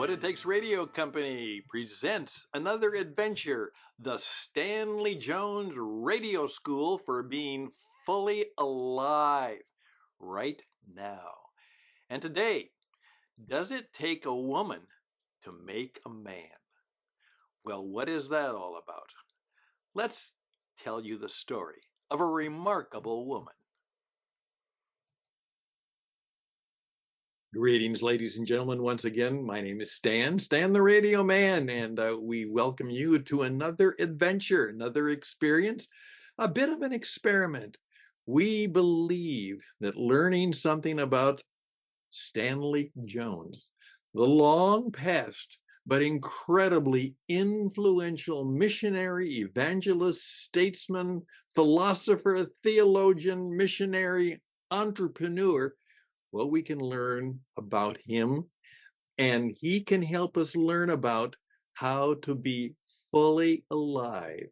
What It Takes Radio Company presents another adventure, the Stanley Jones Radio School for Being Fully Alive right now. And today, does it take a woman to make a man? Well, what is that all about? Let's tell you the story of a remarkable woman. Greetings, ladies and gentlemen. Once again, my name is Stan the Radio Man, and we welcome you to another adventure, another experience, a bit of an experiment. We believe that learning something about Stanley Jones, the long past but incredibly influential missionary, evangelist, statesman, philosopher, theologian, missionary, entrepreneur, well, we can learn about him, and he can help us learn about how to be fully alive,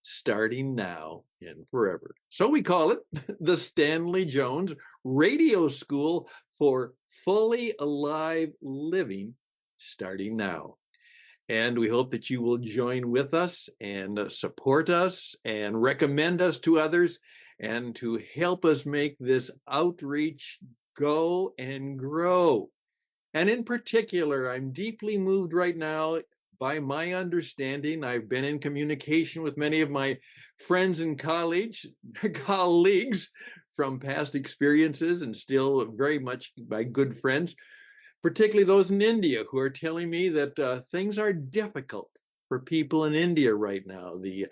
starting now and forever. So we call it the Stanley Jones Radio School for Fully Alive Living, starting now. And we hope that you will join with us and support us and recommend us to others, and to help us make this outreach go and grow. And in particular, I'm deeply moved right now by my understanding. I've been in communication with many of my friends and colleagues from past experiences, and still very much my good friends, particularly those in India, who are telling me that things are difficult for people in India right now. The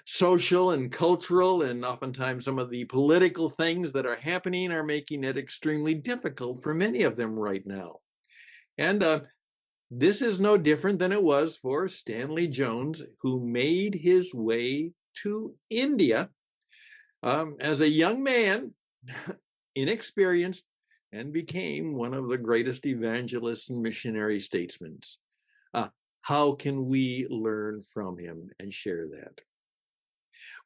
social and cultural, and oftentimes some of the political things that are happening are making it extremely difficult for many of them right now. And this is no different than it was for Stanley Jones, who made his way to India as a young man, inexperienced, and became one of the greatest evangelists and missionary statesmen. How can we learn from him and share that?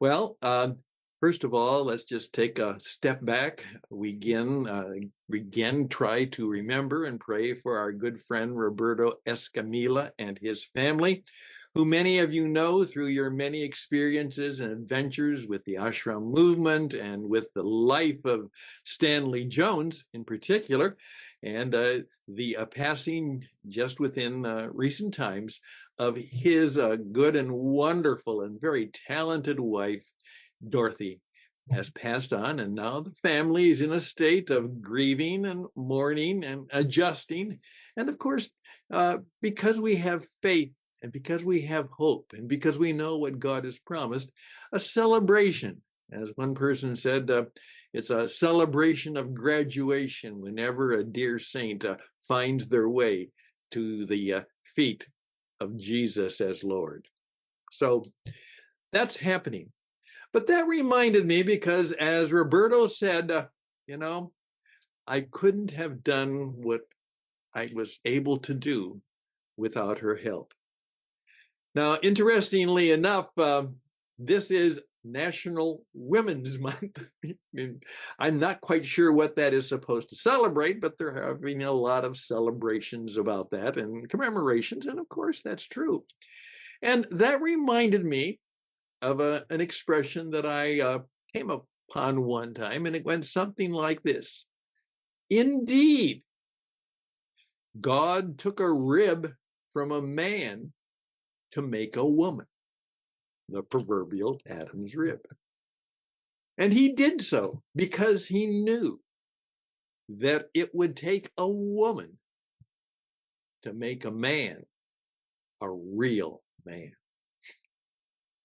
Well, first of all, let's just take a step back. We again try to remember and pray for our good friend Roberto Escamilla and his family, who many of you know through your many experiences and adventures with the ashram movement and with the life of Stanley Jones in particular, and the passing just within recent times of his good and wonderful and very talented wife, Dorothy, has passed on, and now the family is in a state of grieving and mourning and adjusting. And of course, because we have faith, and because we have hope, and because we know what God has promised, a celebration. As one person said, it's a celebration of graduation whenever a dear saint finds their way to the feet of Jesus as Lord. So that's happening. But that reminded me, because as Roberto said, I couldn't have done what I was able to do without her help. Now, interestingly enough, this is National Women's Month. I'm not quite sure what that is supposed to celebrate, but there have been a lot of celebrations about that and commemorations, and of course that's true. And that reminded me of an expression that I came upon one time, and it went something like this: indeed, God took a rib from a man to make a woman, the proverbial Adam's rib. And he did so because he knew that it would take a woman to make a man a real man.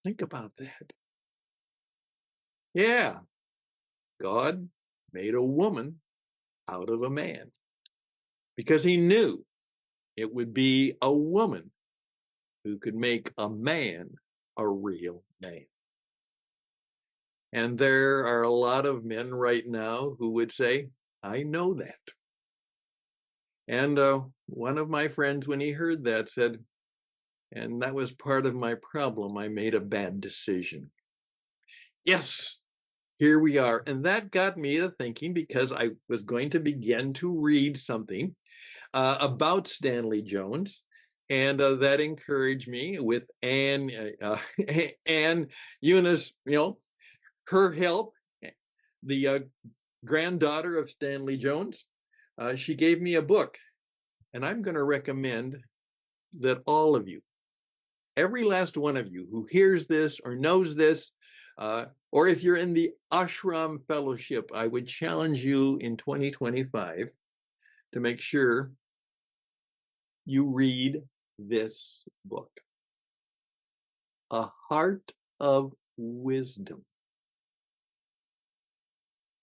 Think about that. Yeah, God made a woman out of a man because he knew it would be a woman who could make a man a real man. And there are a lot of men right now who would say, I know that. And one of my friends, when he heard that, said, and that was part of my problem. I made a bad decision. Yes, here we are. And that got me to thinking, because I was going to begin to read something about Stanley Jones. And that encouraged me with Ann Eunice, her help, the granddaughter of Stanley Jones. She gave me a book, and I'm going to recommend that all of you, every last one of you who hears this or knows this, or if you're in the ashram fellowship, I would challenge you in 2025 to make sure you read this book, A Heart of Wisdom,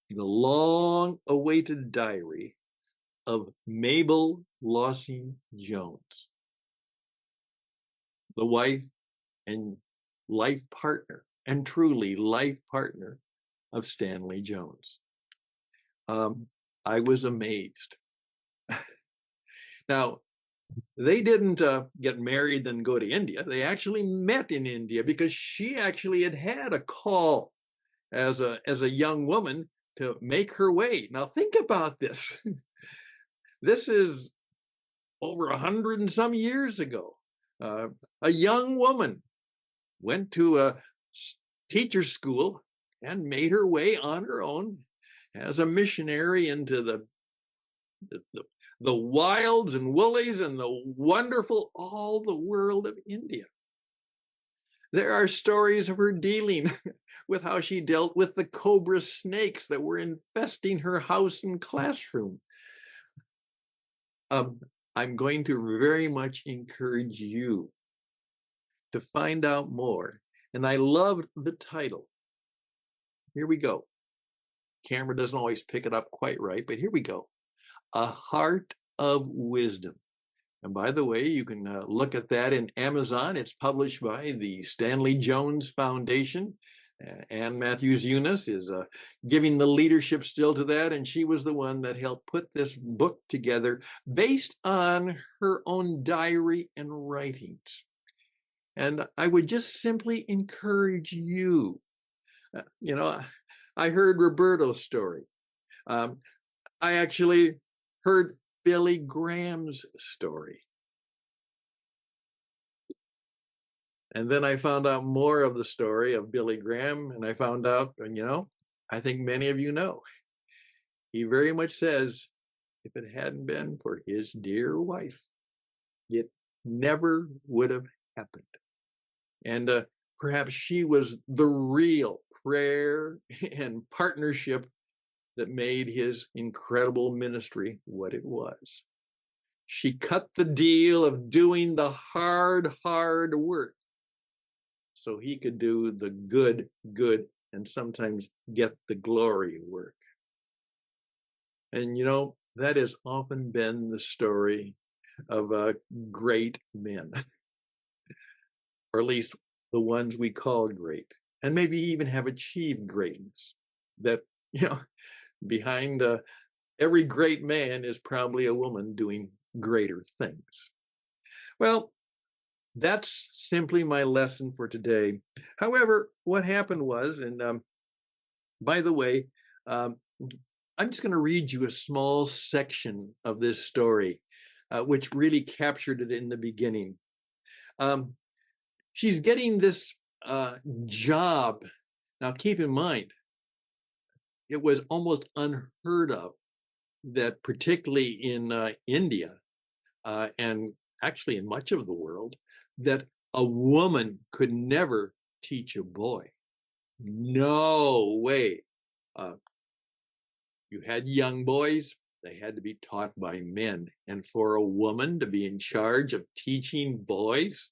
the long awaited diary of Mabel Lossing Jones, the wife and life partner, and truly life partner of Stanley Jones. I was amazed. Now, they didn't get married and go to India. They actually met in India because she actually had a call as a young woman to make her way. Now, think about this. This is over 100 and some years ago. Uh, a young woman went to a teacher school and made her way on her own as a missionary into the wilds and woolies and the wonderful, all the world of India. There are stories of her dealing with how she dealt with the cobra snakes that were infesting her house and classroom. I'm going to very much encourage you to find out more. And I love the title. Here we go. Camera doesn't always pick it up quite right, but here we go. A Heart of Wisdom. And by the way, you can look at that in Amazon. It's published by the Stanley Jones Foundation. Ann Matthews Eunice is giving the leadership still to that, and she was the one that helped put this book together based on her own diary and writings. And I would just simply encourage you. I heard Roberto's story. I actually heard Billy Graham's story. And then I found out more of the story of Billy Graham, and I found out, and I think many of you know, he very much says, if it hadn't been for his dear wife, it never would have happened. And perhaps she was the real prayer and partnership that made his incredible ministry what it was. She cut the deal of doing the hard work so he could do the good, and sometimes get the glory work. And that has often been the story of great men, or at least the ones we call great, and maybe even have achieved greatness. That, behind every great man is probably a woman doing greater things. Well, that's simply my lesson for today. However, what happened was, and by the way, I'm just going to read you a small section of this story, which really captured it in the beginning. She's getting this job. Now, keep in mind, it was almost unheard of that, particularly in India and actually in much of the world, that a woman could never teach a boy. No way. You had young boys, they had to be taught by men. And for a woman to be in charge of teaching boys,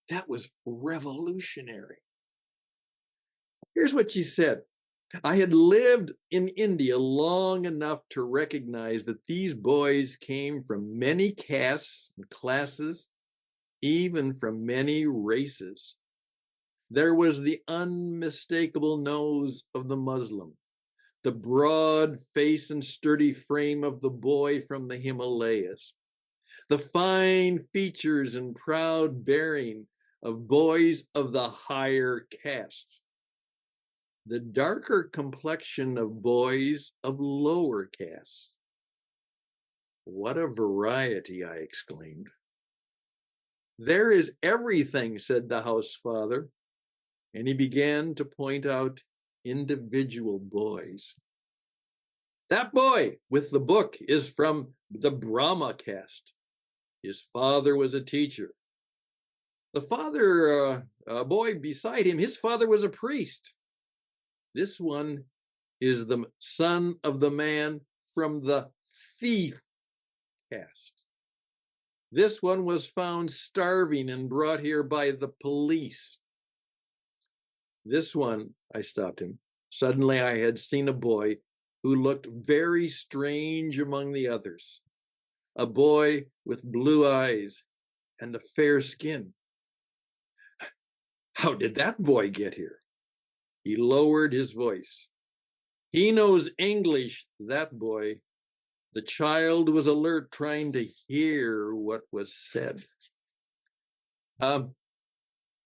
that was revolutionary. Here's what she said. I had lived in India long enough to recognize that these boys came from many castes and classes, even from many races. There was the unmistakable nose of the Muslim, the broad face and sturdy frame of the boy from the Himalayas, the fine features and proud bearing of boys of the higher caste, the darker complexion of boys of lower castes. What a variety, I exclaimed. There is everything, said the house father, and he began to point out individual boys. That boy with the book is from the Brahma caste. His father was a teacher. The boy beside him, his father was a priest. This one is the son of the man from the thief caste. This one was found starving and brought here by the police. This one, I stopped him. Suddenly I had seen a boy who looked very strange among the others. A boy with blue eyes and a fair skin. How did that boy get here? He lowered his voice. He knows English, that boy. The child was alert, trying to hear what was said. The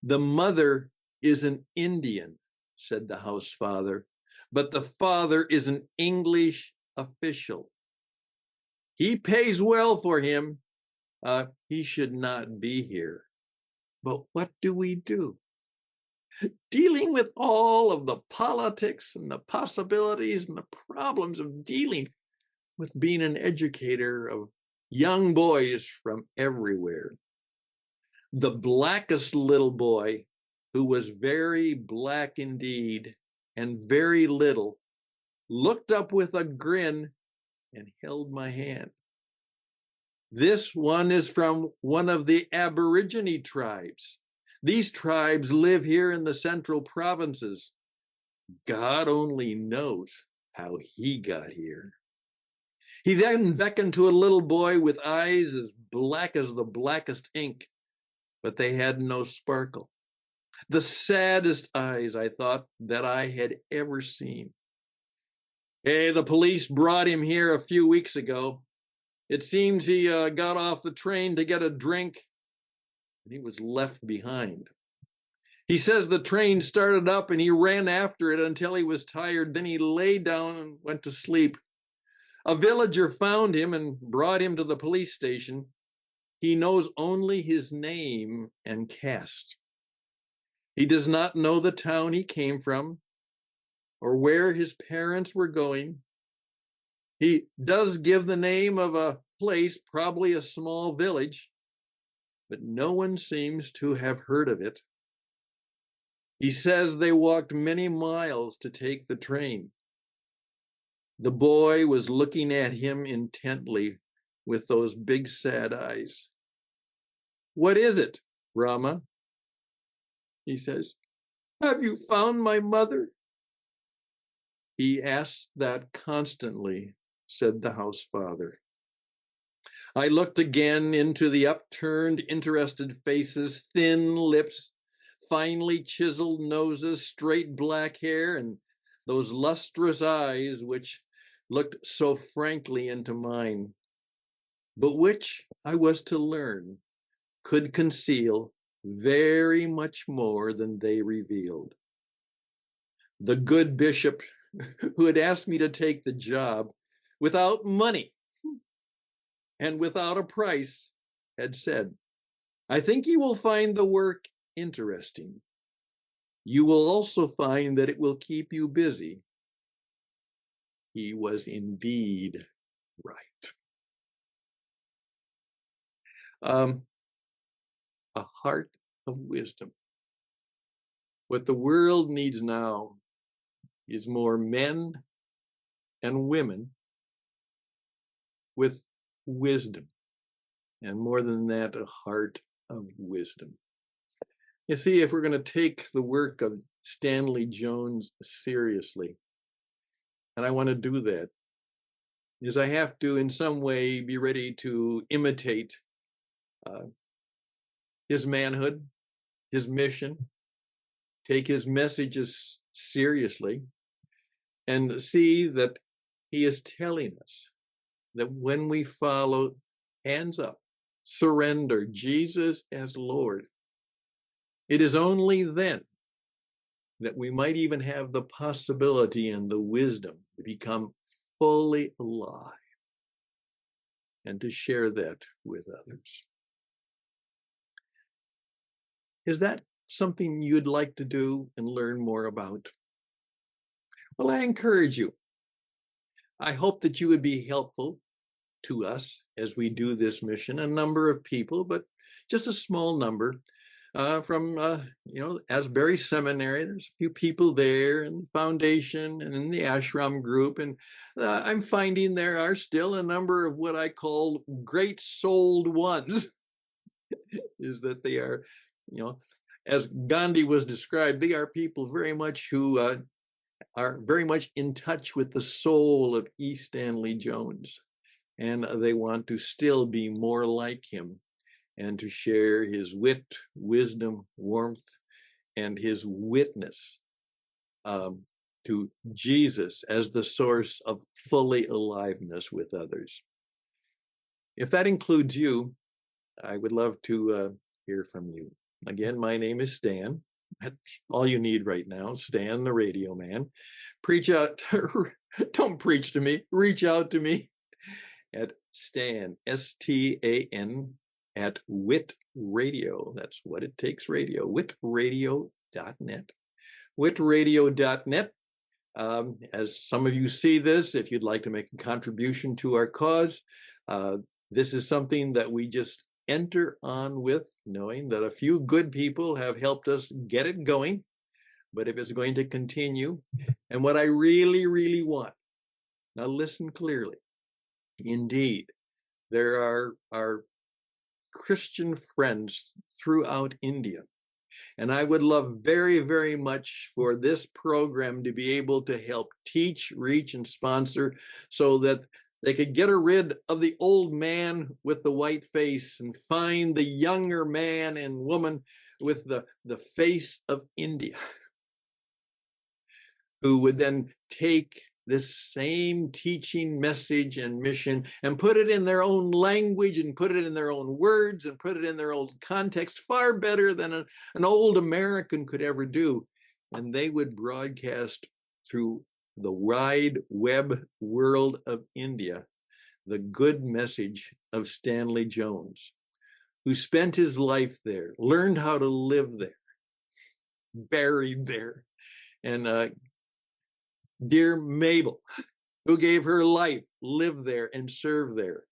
mother is an Indian, said the house father, but the father is an English official. He pays well for him. He should not be here. But what do we do? Dealing with all of the politics and the possibilities and the problems of dealing with being an educator of young boys from everywhere. The blackest little boy, who was very black indeed and very little, looked up with a grin and held my hand. This one is from one of the Aborigine tribes. These tribes live here in the central provinces. God only knows how he got here. He then beckoned to a little boy with eyes as black as the blackest ink, but they had no sparkle. The saddest eyes, I thought, that I had ever seen. Hey, the police brought him here a few weeks ago. It seems he got off the train to get a drink, and he was left behind. He says the train started up and he ran after it until he was tired. Then he lay down and went to sleep. A villager found him and brought him to the police station. He knows only his name and caste. He does not know the town he came from or where his parents were going. He does give the name of a place, probably a small village, but no one seems to have heard of it. He says they walked many miles to take the train. The boy was looking at him intently with those big sad eyes. What is it, Rama? He says. Have you found my mother? He asks that constantly, said the house father. I looked again into the upturned, interested faces, thin lips, finely chiseled noses, straight black hair, and those lustrous eyes which looked so frankly into mine, but which I was to learn could conceal very much more than they revealed. The good bishop who had asked me to take the job without money and without a price had said, I think you will find the work interesting. You will also find that it will keep you busy. He was indeed right. A heart of wisdom. What the world needs now is more men and women with wisdom, and more than that, a heart of wisdom. You see, if we're going to take the work of Stanley Jones seriously, and I want to do that, is I have to, in some way, be ready to imitate his manhood, his mission, take his messages seriously, and see that he is telling us that when we follow, hands up, surrender Jesus as Lord, it is only then that we might even have the possibility and the wisdom to become fully alive. and to share that with others. Is that something you'd like to do and learn more about? Well, I encourage you. I hope that you would be helpful to us as we do this mission. A number of people, but just a small number from, Asbury Seminary. There's a few people there in the foundation and in the ashram group. And I'm finding there are still a number of what I call great souled ones, is that they are, as Gandhi was described, they are people very much who are very much in touch with the soul of E. Stanley Jones. And they want to still be more like him and to share his wit, wisdom, warmth, and his witness to Jesus as the source of fully aliveness with others. If that includes you, I would love to hear from you. Again, my name is Stan. That's all you need right now, Stan, the radio man. Preach out, don't preach to me, reach out to me at Stan, S-T-A-N, at Wit Radio. That's what it takes radio, witradio.net. Witradio.net. As some of you see this, if you'd like to make a contribution to our cause, this is something that we just enter on with, knowing that a few good people have helped us get it going. But if it's going to continue, and what I really, really want, now listen clearly, indeed, there are Christian friends throughout India. And I would love very, very much for this program to be able to help teach, reach, and sponsor so that they could get rid of the old man with the white face and find the younger man and woman with the face of India, who would then take this same teaching message and mission and put it in their own language and put it in their own words and put it in their own context far better than an old American could ever do. And they would broadcast through the wide web world of India the good message of Stanley Jones, who spent his life there, learned how to live there, buried there. And dear Mabel, who gave her life, lived there and served there.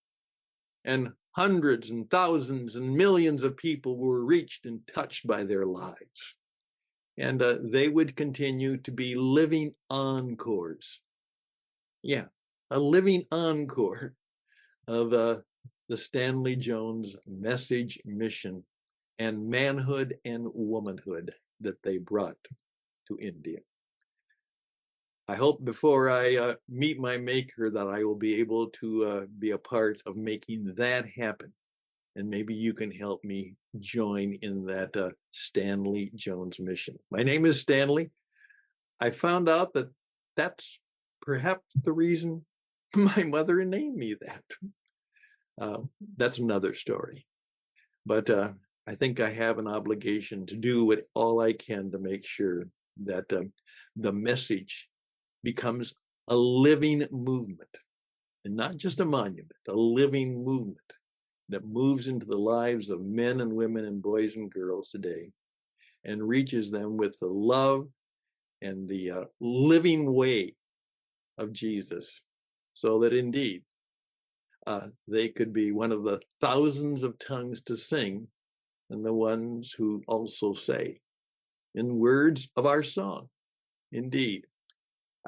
And hundreds and thousands and millions of people were reached and touched by their lives. And they would continue to be living encores. Yeah, a living encore of the Stanley Jones message, mission, and manhood and womanhood that they brought to India. I hope before I meet my maker that I will be able to be a part of making that happen. And maybe you can help me join in that Stanley Jones mission. My name is Stanley. I found out that that's perhaps the reason my mother named me that. That's another story. But I think I have an obligation to do all I can to make sure that the message becomes a living movement, and not just a monument, a living movement that moves into the lives of men and women and boys and girls today and reaches them with the love and the living way of Jesus, so that indeed they could be one of the thousands of tongues to sing and the ones who also say in words of our song, indeed,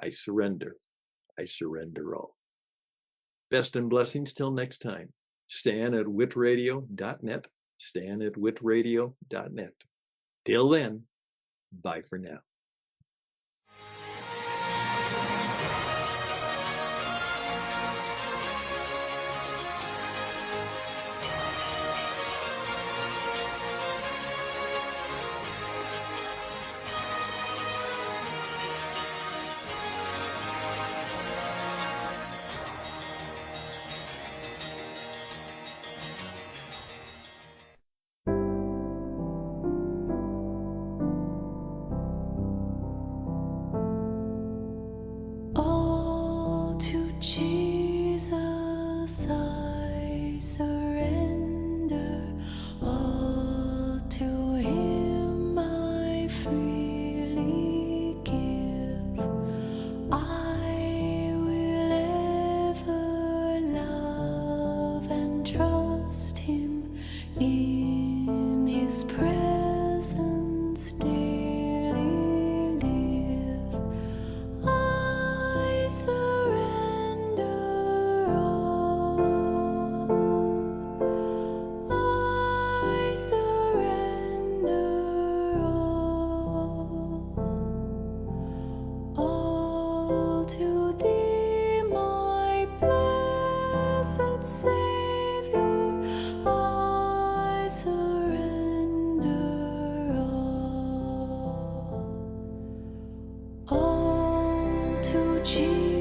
I surrender all. Best and blessings till next time. Stan at witradio.net. Stan at witradio.net. Till then, bye for now. cheese.